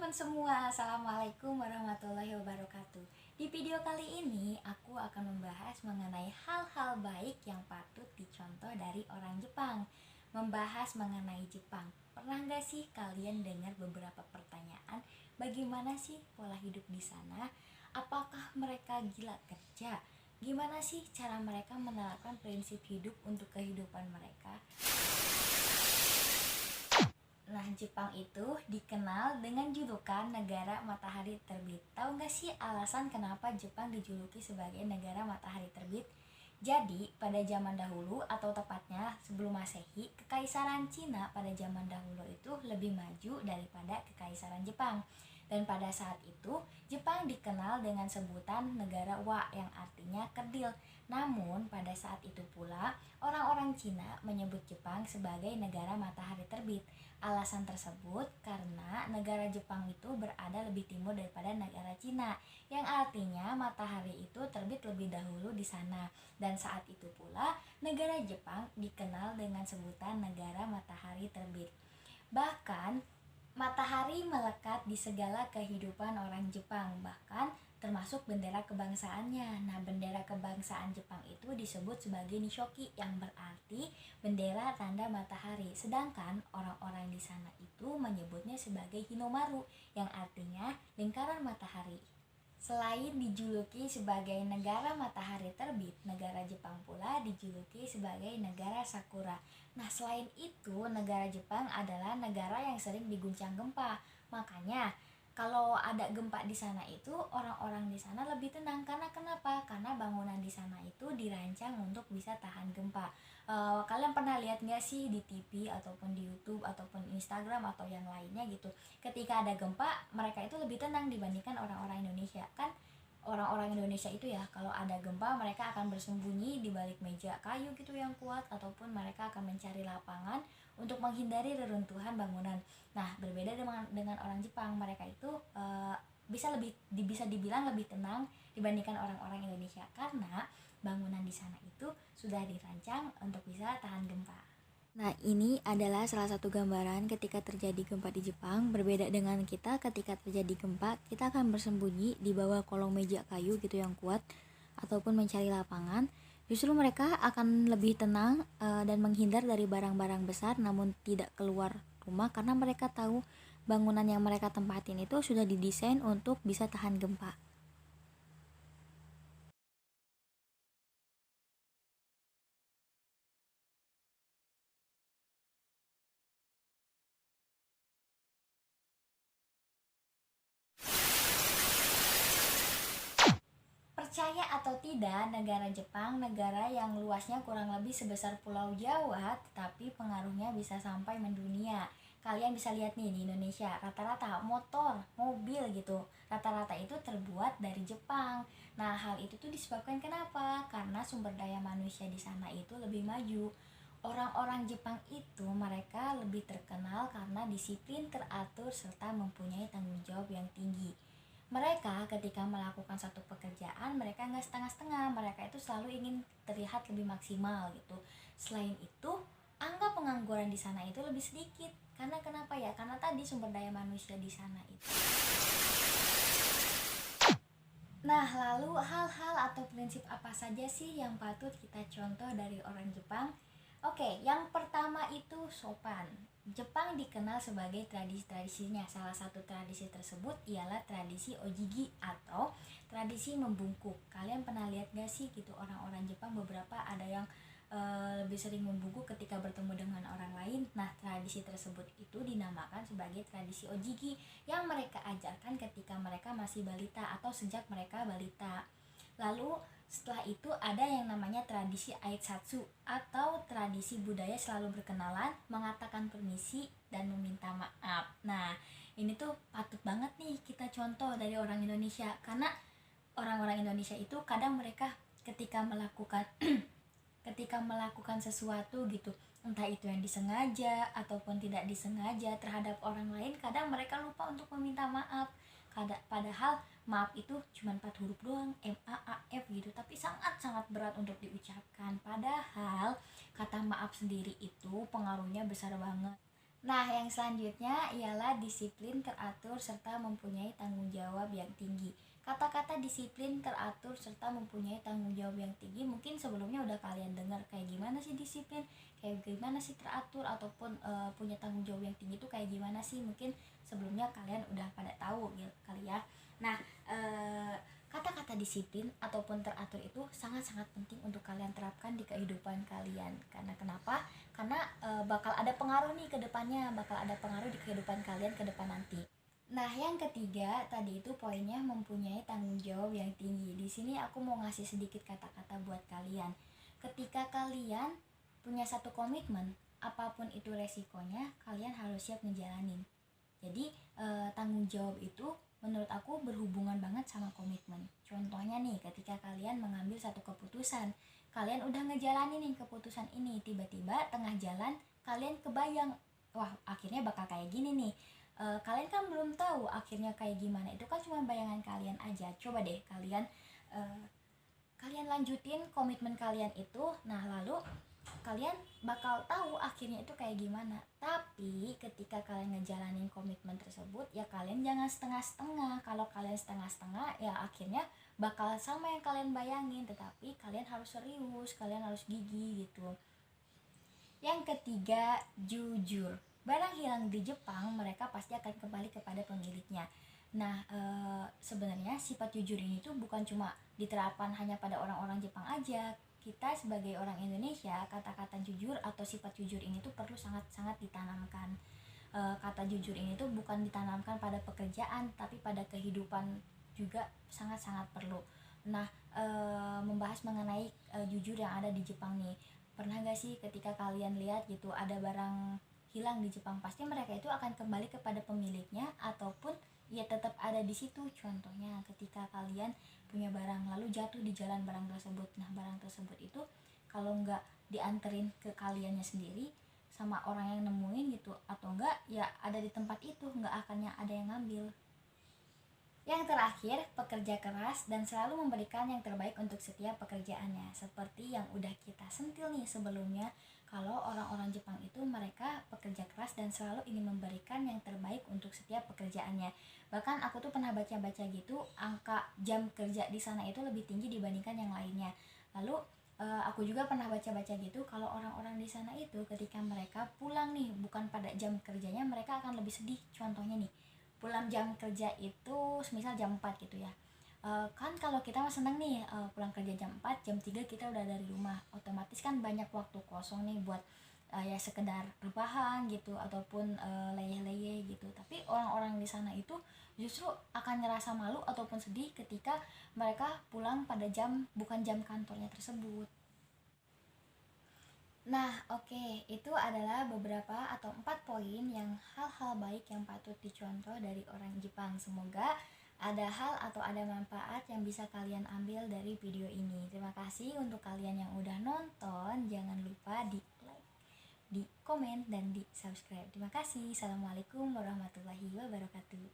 teman-teman semua, Assalamualaikum warahmatullahi wabarakatuh. Di video kali ini, aku akan membahas mengenai hal-hal baik yang patut dicontoh dari orang Jepang. Membahas mengenai Jepang. Pernah nggak sih kalian dengar beberapa pertanyaan? Bagaimana sih pola hidup di sana? Apakah mereka gila kerja? Gimana sih cara mereka menerapkan prinsip hidup untuk kehidupan mereka? Nah, Jepang itu dikenal dengan julukan negara matahari terbit. Tahu nggak sih alasan kenapa Jepang dijuluki sebagai negara matahari terbit? Jadi, pada zaman dahulu atau tepatnya sebelum Masehi, Kekaisaran Cina pada zaman dahulu itu lebih maju daripada Kekaisaran Jepang. Dan pada saat itu, Jepang dikenal dengan sebutan negara Wa yang artinya kerdil. Namun, pada saat itu pula, orang-orang Cina menyebut Jepang sebagai negara matahari terbit. Alasan tersebut karena negara Jepang itu berada lebih timur daripada negara Cina, yang artinya matahari itu terbit lebih dahulu di sana. Dan saat itu pula, negara Jepang dikenal dengan sebutan negara matahari terbit. Bahkan, matahari melekat di segala kehidupan orang Jepang, bahkan termasuk bendera kebangsaannya. Nah, bendera kebangsaan Jepang itu disebut sebagai Nishoki yang berarti bendera tanda matahari. Sedangkan orang-orang di sana itu menyebutnya sebagai Hinomaru yang artinya lingkaran matahari. Selain dijuluki sebagai negara matahari terbit, negara Jepang pula dijuluki sebagai negara sakura. Nah, selain itu, negara Jepang adalah negara yang sering diguncang gempa. Makanya, kalau ada gempa di sana itu, orang-orang di sana lebih tenang. Karena kenapa? Karena bangunan di sana itu dirancang untuk bisa tahan gempa. Kalian pernah lihat nggak sih di TV ataupun di YouTube ataupun Instagram atau yang lainnya gitu? Ketika ada gempa, mereka itu lebih tenang dibandingkan orang-orang Indonesia. Kan orang-orang Indonesia itu ya, kalau ada gempa mereka akan bersembunyi di balik meja kayu gitu yang kuat, ataupun mereka akan mencari lapangan untuk menghindari reruntuhan bangunan. Nah, berbeda dengan orang Jepang, mereka itu bisa dibilang lebih tenang dibandingkan orang-orang Indonesia karena bangunan di sana itu sudah dirancang untuk bisa tahan gempa. Nah, ini adalah salah satu gambaran ketika terjadi gempa di Jepang. Berbeda dengan kita, ketika terjadi gempa, kita akan bersembunyi di bawah kolong meja kayu gitu yang kuat, ataupun mencari lapangan. Justru mereka akan lebih tenang dan menghindar dari barang-barang besar, namun tidak keluar rumah karena mereka tahu bangunan yang mereka tempatin itu sudah didesain untuk bisa tahan gempa. Percaya atau tidak, negara Jepang negara yang luasnya kurang lebih sebesar Pulau Jawa, tetapi pengaruhnya bisa sampai mendunia. Kalian bisa lihat nih di Indonesia, rata-rata motor, mobil gitu, rata-rata itu terbuat dari Jepang. Nah, hal itu tuh disebabkan kenapa? Karena sumber daya manusia di sana itu lebih maju. Orang-orang Jepang itu mereka lebih terkenal karena disiplin, teratur, serta mempunyai tanggung jawab yang tinggi. Mereka ketika melakukan satu pekerjaan, mereka nggak setengah-setengah, mereka itu selalu ingin terlihat lebih maksimal gitu. Selain itu, angka pengangguran di sana itu lebih sedikit. Karena kenapa ya? Karena tadi sumber daya manusia di sana itu. Nah, lalu hal-hal atau prinsip apa saja sih yang patut kita contoh dari orang Jepang? Oke, yang pertama itu sopan. Jepang dikenal sebagai tradisi-tradisinya. Salah satu tradisi tersebut ialah tradisi ojigi atau tradisi membungkuk. Kalian pernah lihat gak sih gitu orang-orang Jepang beberapa ada yang lebih sering membungkuk ketika bertemu dengan orang lain. Nah, tradisi tersebut itu dinamakan sebagai tradisi ojigi yang mereka ajarkan ketika mereka masih balita atau sejak mereka balita. Lalu setelah itu ada yang namanya tradisi aitsatsu atau tradisi budaya selalu berkenalan, mengatakan permisi, dan meminta maaf. Nah, ini tuh patut banget nih kita contoh dari orang Indonesia karena orang-orang Indonesia itu kadang mereka ketika melakukan ketika melakukan sesuatu gitu, entah itu yang disengaja ataupun tidak disengaja terhadap orang lain, kadang mereka lupa untuk meminta maaf. Padahal maaf itu cuma 4 huruf doang, MAAF gitu, tapi sangat-sangat berat untuk diucapkan. Padahal kata maaf sendiri itu pengaruhnya besar banget. Nah, yang selanjutnya ialah disiplin, teratur, serta mempunyai tanggung jawab yang tinggi. Kata-kata disiplin, teratur, serta mempunyai tanggung jawab yang tinggi mungkin sebelumnya udah kalian dengar kayak gimana sih disiplin, kayak gimana sih teratur, ataupun punya tanggung jawab yang tinggi itu kayak gimana sih. Mungkin sebelumnya kalian udah pada tahu gitu kali ya. Nah, kata-kata disiplin ataupun teratur itu sangat-sangat penting untuk kalian terapkan di kehidupan kalian. Karena kenapa? Karena bakal ada pengaruh nih ke depannya, bakal ada pengaruh di kehidupan kalian ke depan nanti. Nah, yang ketiga tadi itu poinnya mempunyai tanggung jawab yang tinggi. Di sini aku mau ngasih sedikit kata-kata buat kalian. Ketika kalian punya satu komitmen, apapun itu resikonya, kalian harus siap ngejalanin. Jadi tanggung jawab itu menurut aku berhubungan banget sama komitmen. Contohnya nih, ketika kalian mengambil satu keputusan, kalian udah ngejalanin nih keputusan ini, tiba-tiba tengah jalan kalian kebayang, wah akhirnya bakal kayak gini nih. Kalian kan belum tahu akhirnya kayak gimana, itu kan cuma bayangan kalian aja. Coba deh kalian lanjutin komitmen kalian itu, nah lalu kalian bakal tahu akhirnya itu kayak gimana. Tapi ketika kalian ngejalanin komitmen tersebut, ya kalian jangan setengah-setengah. Kalau kalian setengah-setengah, ya akhirnya bakal sama yang kalian bayangin. Tetapi kalian harus serius, kalian harus gigih gitu. Yang ketiga, jujur. Barang hilang di Jepang, mereka pasti akan kembali kepada pemiliknya. Nah, sebenarnya sifat jujur ini tuh bukan cuma diterapkan hanya pada orang-orang Jepang aja. Kita sebagai orang Indonesia, kata-kata jujur atau sifat jujur ini tuh perlu sangat-sangat ditanamkan. Kata jujur ini tuh bukan ditanamkan pada pekerjaan, tapi pada kehidupan juga sangat-sangat perlu. Nah, membahas mengenai jujur yang ada di Jepang nih. Pernah gak sih ketika kalian lihat gitu ada barang hilang di Jepang, pasti mereka itu akan kembali kepada pemiliknya ataupun ya tetap ada di situ. Contohnya ketika kalian punya barang lalu jatuh di jalan barang tersebut, nah barang tersebut itu kalau nggak dianterin ke kaliannya sendiri sama orang yang nemuin gitu, atau enggak ya ada di tempat itu, nggak akan ada yang ngambil. Yang terakhir, pekerja keras dan selalu memberikan yang terbaik untuk setiap pekerjaannya. Seperti yang udah kita sentil nih sebelumnya, kalau orang-orang Jepang itu mereka pekerja keras dan selalu ingin memberikan yang terbaik untuk setiap pekerjaannya. Bahkan aku tuh pernah baca-baca gitu, angka jam kerja di sana itu lebih tinggi dibandingkan yang lainnya. Lalu aku juga pernah baca-baca gitu, kalau orang-orang di sana itu ketika mereka pulang nih bukan pada jam kerjanya, mereka akan lebih sedih. Contohnya nih, pulang jam kerja itu misal jam 4 gitu ya. Kan kalau kita mah seneng nih pulang kerja jam 4, jam 3 kita udah dari rumah. Otomatis kan banyak waktu kosong nih buat ya sekedar rebahan gitu ataupun leyeh-leyeh gitu. Tapi orang-orang di sana itu justru akan ngerasa malu ataupun sedih ketika mereka pulang pada jam bukan jam kantornya tersebut. Nah, oke, itu adalah beberapa atau 4 poin yang hal-hal baik yang patut dicontoh dari orang Jepang. Semoga ada hal atau ada manfaat yang bisa kalian ambil dari video ini. Terima kasih untuk kalian yang udah nonton. Jangan lupa di like, di komen, dan di subscribe. Terima kasih. Assalamualaikum warahmatullahi wabarakatuh.